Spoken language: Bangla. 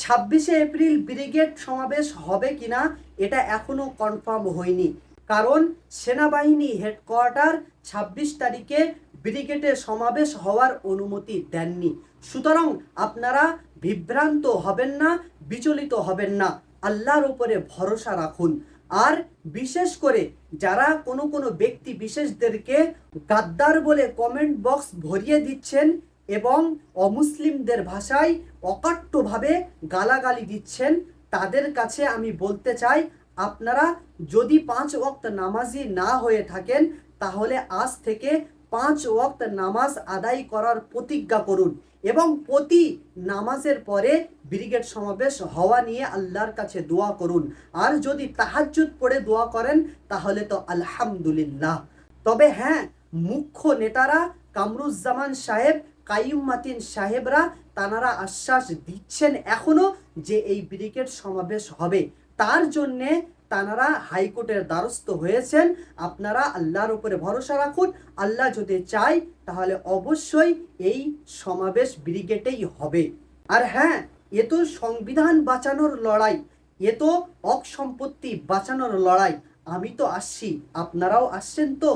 26 এপ্রিল ব্রিগেড সমাবেশ হবে কিনা এটা এখনো কনফার্ম হয়নি, কারণ সেনাবাহিনী হেডকোয়ার্টার 26 তারিখে ব্রিগেডের সমাবেশ হওয়ার অনুমতি দেননি। সুতরাং আপনারা বিভ্রান্ত হবেন না, বিচলিত হবেন না, আল্লাহর উপরে ভরসা রাখুন। আর বিশেষ করে যারা কোনো ব্যক্তি বিশেষদেরকে গাদ্দার বলে কমেন্ট বক্স ভরিয়ে দিচ্ছেন এবং অমুসলিমদের ভাষায় অকাট্যভাবে গালাগালি দিচ্ছেন, তাদের কাছে আমি বলতে চাই, আপনারা যদি 5 ওয়াক্ত নামাজি না হয়ে থাকেন তাহলে আজ থেকে 5 ওয়াক্ত নামাজ আদায় করার প্রতিজ্ঞা করুন এবং প্রতি নামাজের পরে ব্রিগেড সমাবেশ হওয়া নিয়ে আল্লাহর কাছে দোয়া করুন। আর যদি তাহাজ্জুদ পড়ে দোয়া করেন তাহলে তো আলহামদুলিল্লাহ। তবে হ্যাঁ, মুখ্য নেতারা কামরুজ্জামান সাহেব, কাইয়ুম মাতিন সাহেবরা তানারা আশ্বাস দিচ্ছেন এখনো যে এই ব্রিগেড সমাবেশ হবে। তার জন্যে তানারা হাইকোর্টের দ্বারস্থ হয়েছেন। আপনারা আল্লাহর উপরে ভরসা রাখুন, আল্লাহ যদি চায় তাহলে অবশ্যই এই সমাবেশ ব্রিগেডেই হবে। আর হ্যাঁ, এ তো সংবিধান বাঁচানোর লড়াই, এ তো অক সম্পত্তি বাঁচানোর লড়াই। আমি তো আসছি, আপনারাও আসছেন তো।